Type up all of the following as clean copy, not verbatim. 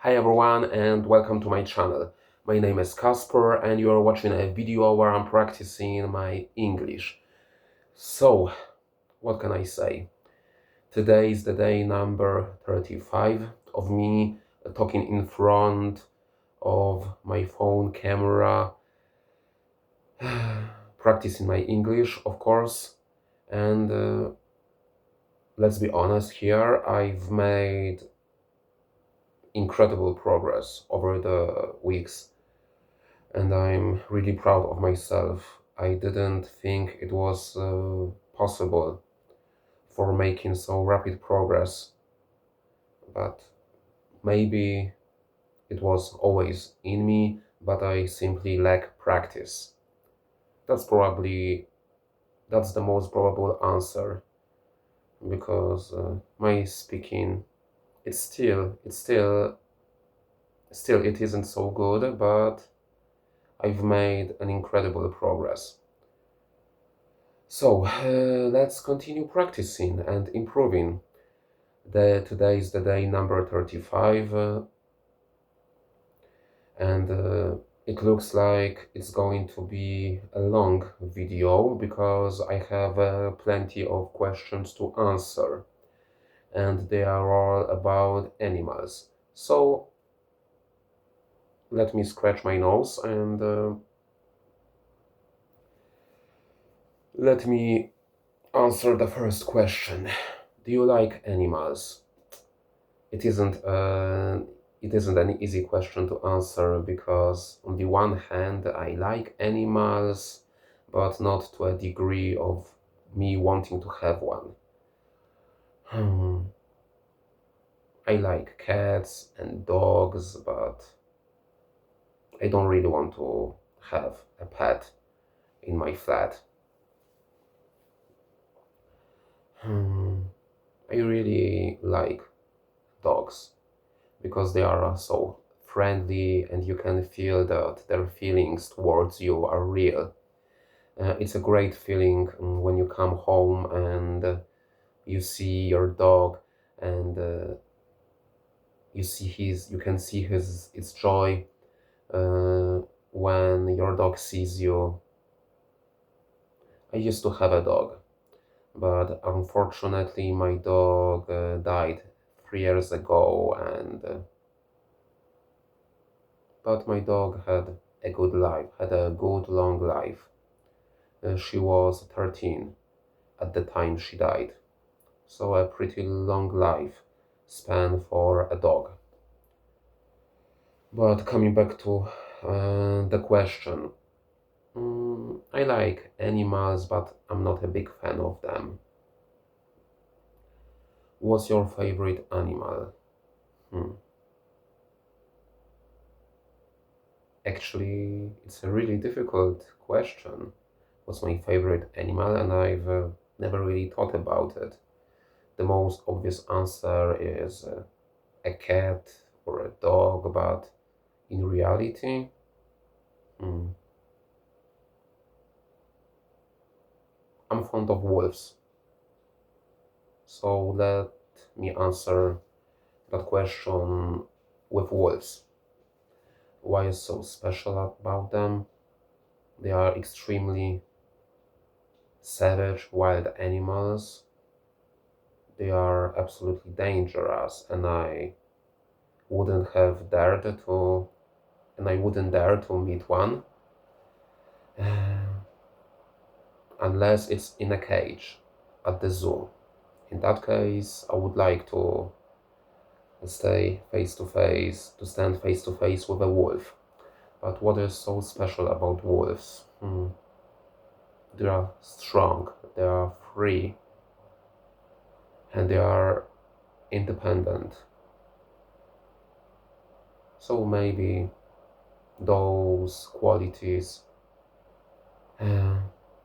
Hi everyone and welcome to my channel. My name is Kasper and you are watching a video where I'm practicing my English. So, what can I say? Today is the day number 35 of me talking in front of my phone camera, practicing my English, of course. And let's be honest here, I've made incredible progress over the weeks and I'm really proud of myself. I didn't think it was possible for making so rapid progress, but maybe it was always in me, but I simply lack practice. That's probably that's the most probable answer because my speaking it's still it isn't so good, but I've made an incredible progress. So let's continue practicing and improving. Today is the day number 35, and it looks like it's going to be a long video because I have plenty of questions to answer, and they are all about animals. So let me scratch my nose and let me answer the first question. Do you like animals? It isn't it isn't an easy question to answer because on the one hand I like animals, but not to a degree of me wanting to have one. Hmm. I like cats and dogs, but I don't really want to have a pet in my flat. Hmm. I really like dogs because they are so friendly and you can feel that their feelings towards you are real. It's a great feeling when you come home and you see your dog and you can see his its joy uh, when your dog sees you. I used to have a dog, but unfortunately my dog died 3 years ago, and but my dog had a good life, had a good long life. She was 13 at the time she died, so a pretty long life span for a dog. But coming back to the question, I like animals, but I'm not a big fan of them. What's your favorite animal? Hmm. Actually, it's a really difficult question. What's my favorite animal? And I've never really thought about it. The most obvious answer is a cat or a dog, but in reality, hmm, I'm fond of wolves. So let me answer that question with wolves. Why is so special about them? They are extremely savage wild animals. They are absolutely dangerous, and wouldn't have dared to, I wouldn't dare to meet one unless it's in a cage at the zoo. In that case, I would like to stand face to face with a wolf. But what is so special about wolves? They are strong, they are free, and they are independent. So maybe those qualities, uh,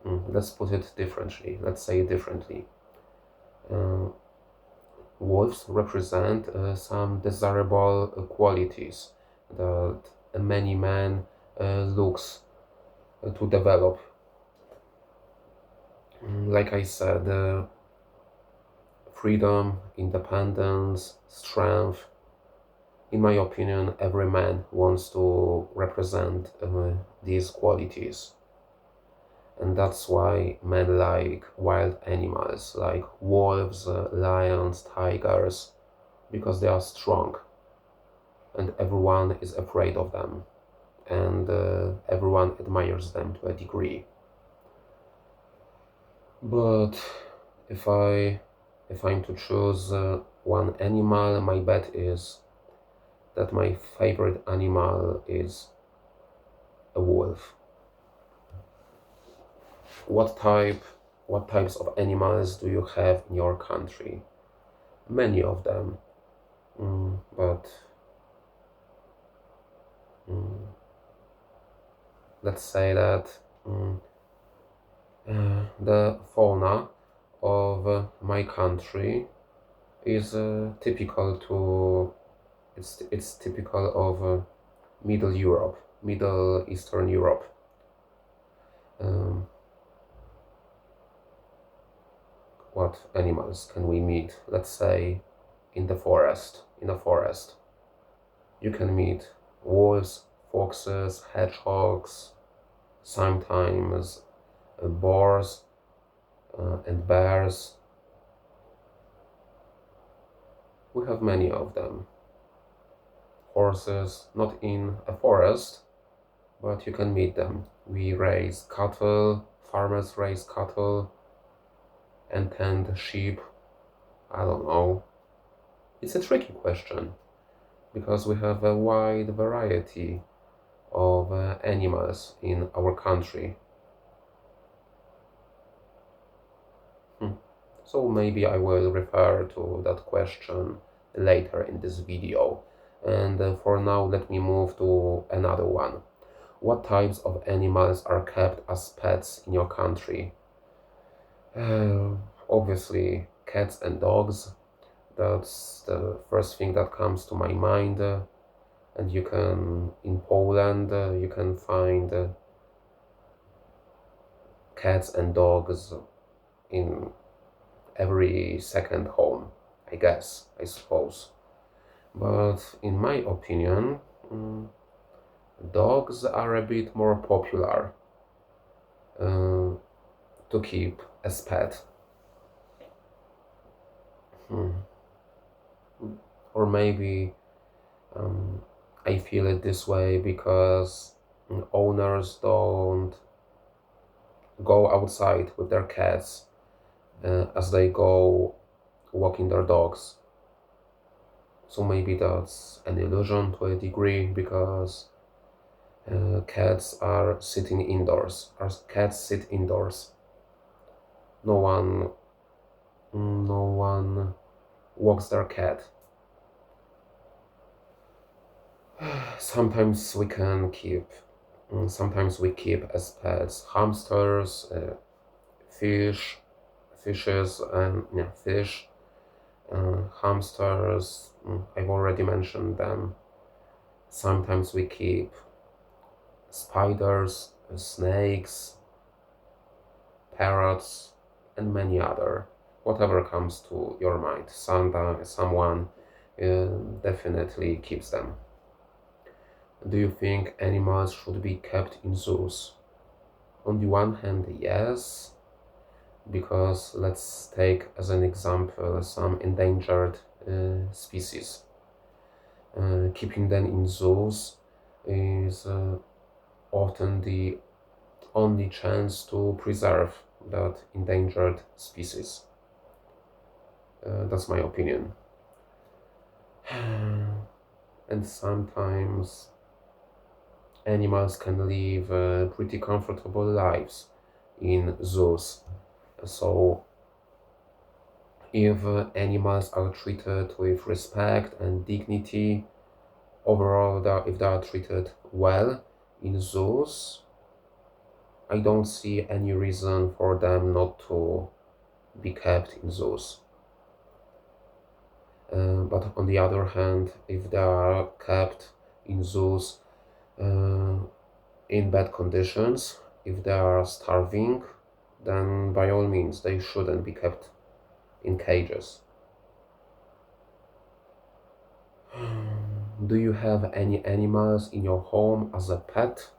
let's put it differently, let's say it differently. Uh, Wolves represent some desirable qualities that many men looks to develop. Like I said, freedom, independence, strength, In my opinion, every man wants to represent these qualities. And that's why men like wild animals, like wolves, lions, tigers, because they are strong and everyone is afraid of them and everyone admires them to a degree. But if I'm to choose one animal, my bet is that my favorite animal is a wolf. What types of animals do you have in your country? Many of them. But let's say that the fauna of my country is typical to it's typical of Middle Eastern Europe. What animals can we meet? Let's say in a forest. You can meet wolves, foxes, hedgehogs, sometimes boars and bears. We have many of them. Horses, not in a forest, but you can meet them. We raise cattle, farmers raise cattle and tend sheep. I don't know. It's a tricky question because we have a wide variety of animals in our country. So maybe I will refer to that question later in this video. And for now, let me move to another one. What types of animals are kept as pets in your country? Obviously, cats and dogs. That's the first thing that comes to my mind. And in Poland, you can find cats and dogs in every second home, I suppose. But in my opinion, dogs are a bit more popular to keep as pet. Or maybe I feel it this way because owners don't go outside with their cats as they go walking their dogs. So maybe that's an illusion to a degree because cats are sitting indoors. Cats sit indoors. No one walks their cat. Sometimes we keep as pets hamsters, fishes, and fish, hamsters. I've already mentioned them. Sometimes we keep spiders, snakes, parrots, and many other. Whatever comes to your mind, someone definitely keeps them. Do you think animals should be kept in zoos? On the one hand, yes, because let's take as an example some endangered species. Keeping them in zoos is often the only chance to preserve that endangered species. That's my opinion. And sometimes animals can live pretty comfortable lives in zoos. So if animals are treated with respect and dignity, overall, if they are treated well in zoos, I don't see any reason for them not to be kept in zoos. But on the other hand, if they are kept in zoos in bad conditions, if they are starving, then by all means they shouldn't be kept in cages. Do you have any animals in your home as a pet?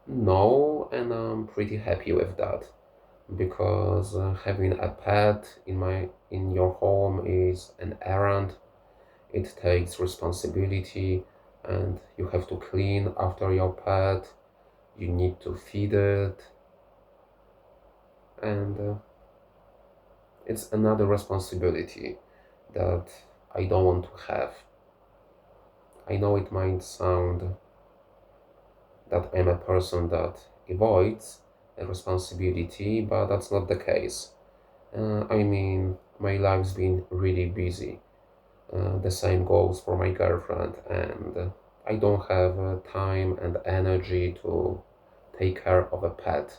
No, and I'm pretty happy with that because having a pet in your home is an errand. It takes responsibility, and you have to clean after your pet. You need to feed it, and it's another responsibility that I don't want to have. I know it might sound that I'm a person that avoids a responsibility, but that's not the case. I mean, my life's been really busy. The same goes for my girlfriend, and I don't have time and energy to take care of a pet.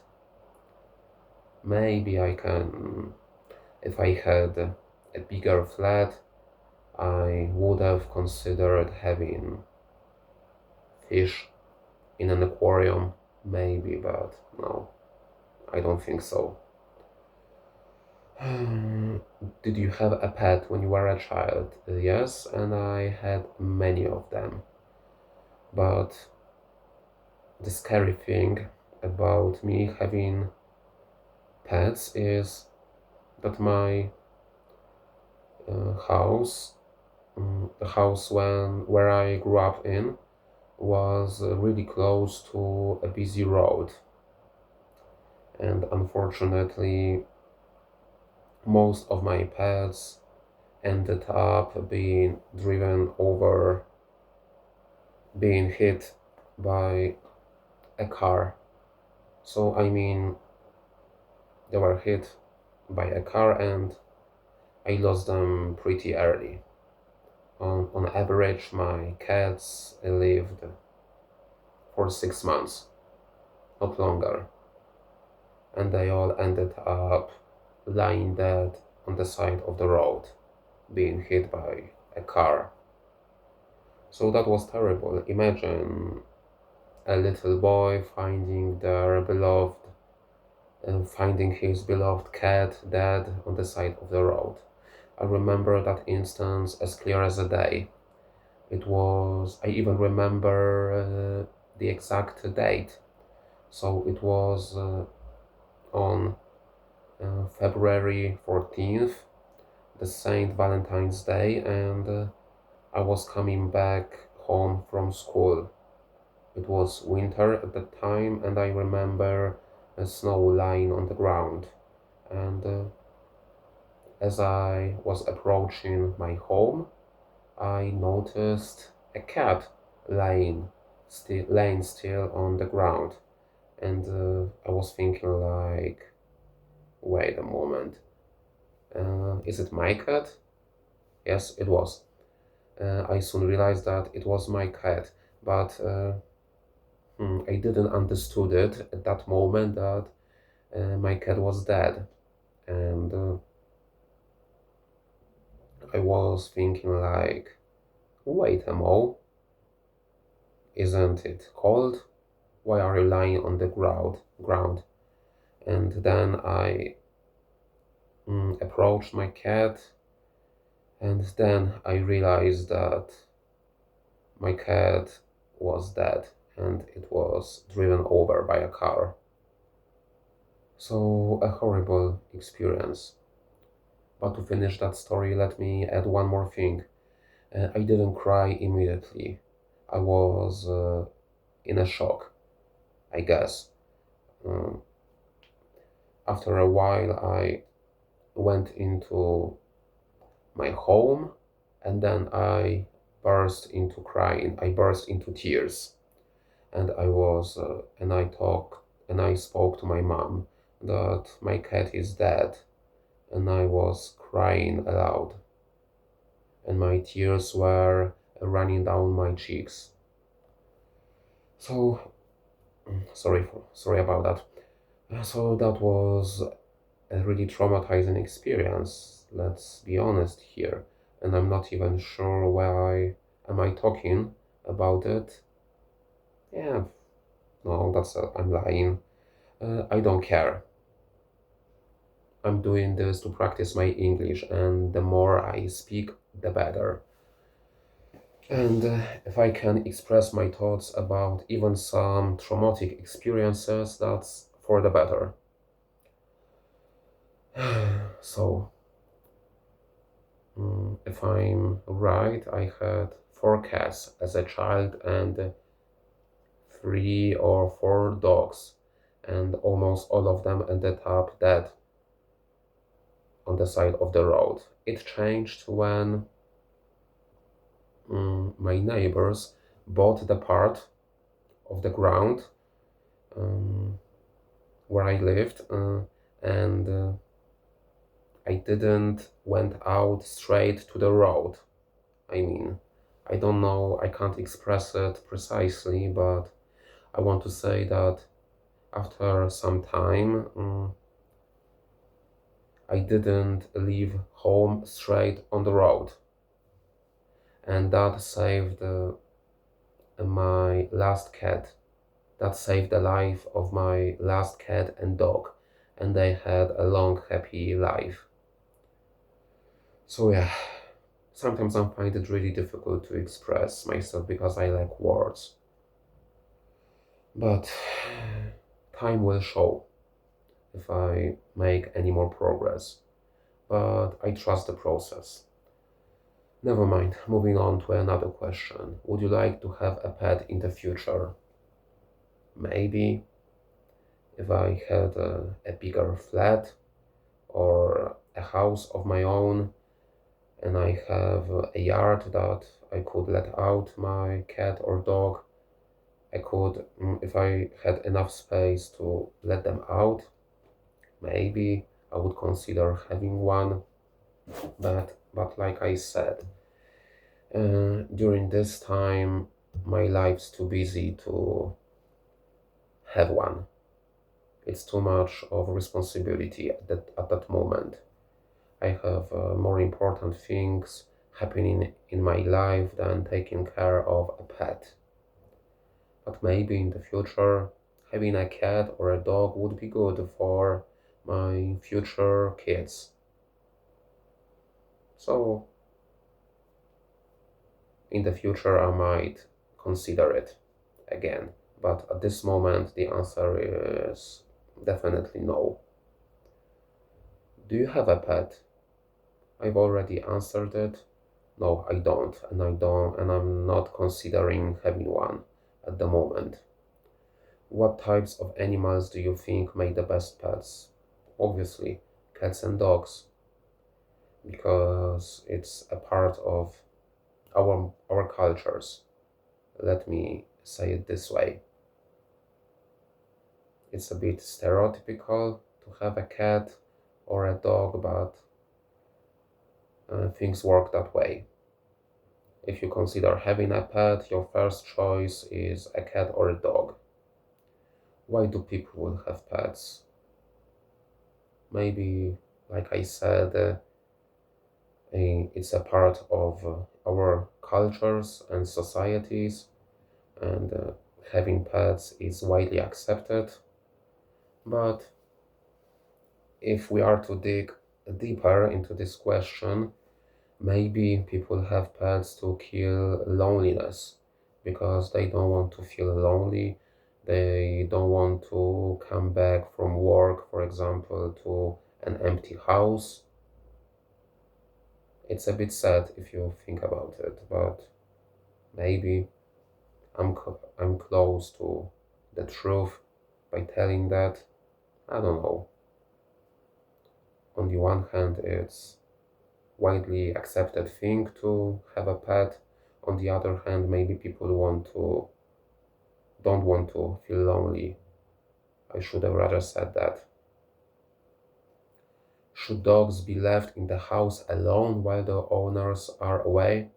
Maybe I can, if I had a bigger flat, I would have considered having fish in an aquarium, maybe, but no, I don't think so. Did you have a pet when you were a child? Yes, and I had many of them. But the scary thing about me having pets is that my house, the house where I grew up in, was really close to a busy road, and unfortunately, most of my pets ended up being driven over, being hit by a car. So, I mean, they were hit by a car and I lost them pretty early. On average, my cats lived for 6 months, not longer, and they all ended up lying dead on the side of the road, being hit by a car. So that was terrible. Imagine a little boy finding his beloved cat dead on the side of the road. I remember that instance as clear as a day. I even remember the exact date. So it was on February 14th, the Saint Valentine's Day, and I was coming back home from school. It was winter at the time, and I remember snow lying on the ground. And as I was approaching my home, I noticed a cat laying still on the ground, and I was thinking like, wait a moment, is it my cat? Yes, it was. I soon realized that it was my cat, but I didn't understood it at that moment that my cat was dead, and I was thinking like, wait a mo, isn't it cold? Why are you lying on the ground? And then I approached my cat, and then I realized that my cat was dead and it was driven over by a car. So, a horrible experience. But to finish that story, let me add one more thing. I didn't cry immediately. I was in a shock, I guess. Um, After a while, I went into my home and then I burst into crying. I burst into tears. And I spoke to my mom that my cat is dead, and I was crying aloud, and my tears were running down my cheeks. So sorry about that. So that was a really traumatizing experience. Let's be honest here, and I'm not even sure why am I talking about it. Yeah, no, I'm lying. I don't care. I'm doing this to practice my English, and the more I speak, the better. And if I can express my thoughts about even some traumatic experiences, that's for the better. So, if I'm right, I had four cats as a child and three or four dogs, and almost all of them ended up dead on the side of the road. It changed when my neighbors bought the part of the ground um, where I lived, and I didn't went out straight to the road. I mean, I don't know, I can't express it precisely, but I want to say that after some time, I didn't leave home straight on the road, and that saved my last cat. That saved the life of my last cat and dog, and they had a long, happy life. So yeah, sometimes I find it really difficult to express myself because I lack words. But time will show if I make any more progress. But I trust the process. Never mind, moving on to another question. Would you like to have a pet in the future? Maybe if I had a bigger flat or a house of my own and I have a yard that I could let out my cat or dog, I could, if I had enough space to let them out, maybe I would consider having one. But like I said, during this time, my life's too busy to have one. It's too much of responsibility at that moment. I have more important things happening in my life than taking care of a pet. But maybe in the future, having a cat or a dog would be good for my future kids. So in the future, I might consider it again. But at this moment, the answer is definitely no. Do you have a pet? I've already answered it. No, I don't, and I'm not considering having one at the moment. What types of animals do you think make the best pets? Obviously, cats and dogs, because it's a part of our cultures. Let me say it this way. It's a bit stereotypical to have a cat or a dog, but things work that way. If you consider having a pet, your first choice is a cat or a dog. Why do people have pets? Maybe, like I said, it's a part of our cultures and societies, and having pets is widely accepted. But if we are to dig deeper into this question, maybe people have pets to kill loneliness because they don't want to feel lonely. They don't want to come back from work, for example, to an empty house. It's a bit sad if you think about it, but maybe I'm close to the truth by telling that. I don't know. On the one hand, it's widely accepted thing to have a pet. On the other hand, maybe people don't want to feel lonely. I should have rather said that. Should dogs be left in the house alone while the owners are away?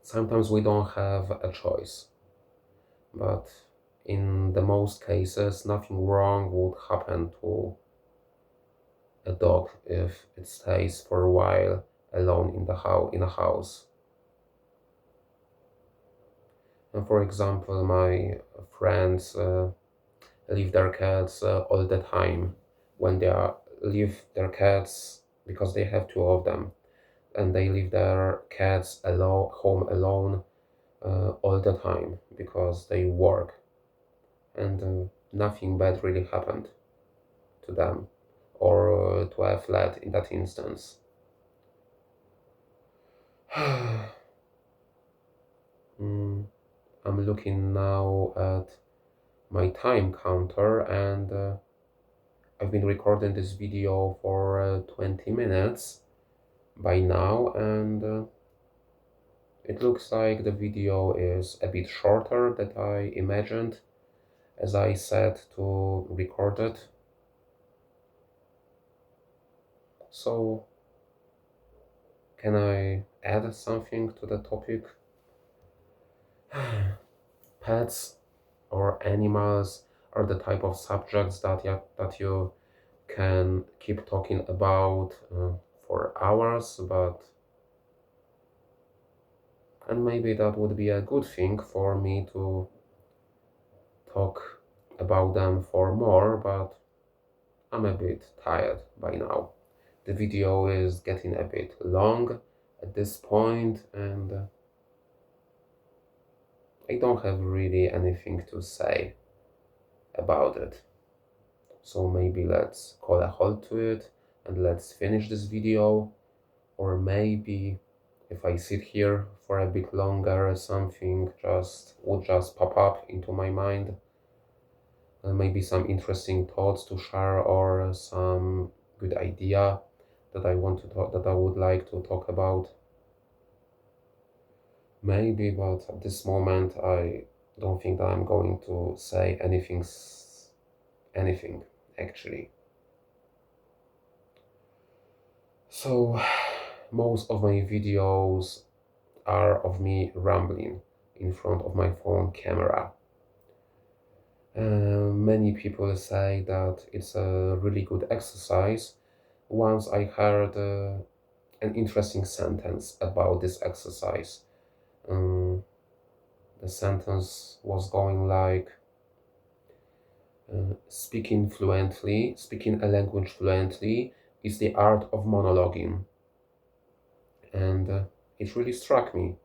Sometimes we don't have a choice, but in the most cases, nothing wrong would happen to a dog if it stays for a while alone in a house. And for example, my friends leave their cats all the time when they leave their cats because they have two of them. and they leave their cats home alone all the time because they work, and nothing bad really happened to them or to a flat in that instance. Mm, I'm looking now at my time counter, and I've been recording this video for 20 minutes by now, and it looks like the video is a bit shorter than I imagined as I said to record it. So, can I add something to the topic? Pets or animals are the type of subjects that you can keep talking about for hours, and maybe that would be a good thing for me to talk about them for more, but I'm a bit tired by now. The video is getting a bit long at this point, and I don't have really anything to say about it. So maybe let's call a halt to it and let's finish this video. Or maybe if I sit here for a bit longer, something would just pop up into my mind. Maybe some interesting thoughts to share, or some good idea that I would like to talk about. Maybe, but at this moment I don't think that I'm going to say anything actually. So most of my videos are of me rambling in front of my phone camera. Many people say that it's a really good exercise. Once I heard an interesting sentence about this exercise. The sentence was going like, speaking a language fluently is the art of monologuing. And it really struck me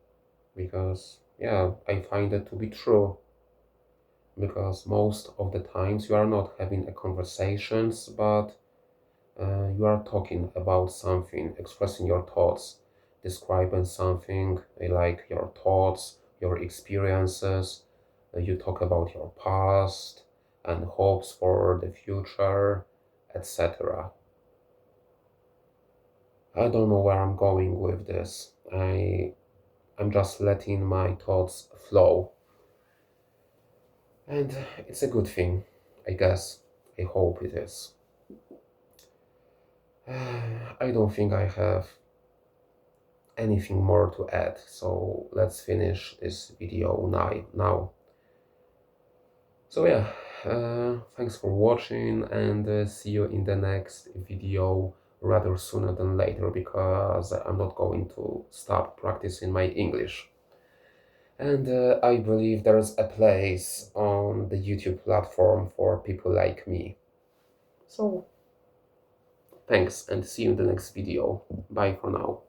because, yeah, I find it to be true. Because most of the times you are not having a conversations, but you are talking about something, expressing your thoughts, describing something like your thoughts, your experiences. You talk about your past and hopes for the future, etc. I don't know where I'm going with this. I'm just letting my thoughts flow. And it's a good thing, I guess. I hope it is. I don't think I have anything more to add, so let's finish this video now. So yeah, thanks for watching, and see you in the next video rather sooner than later, because I'm not going to stop practicing my English. And I believe there's a place on the YouTube platform for people like me. So thanks, and see you in the next video. Bye for now.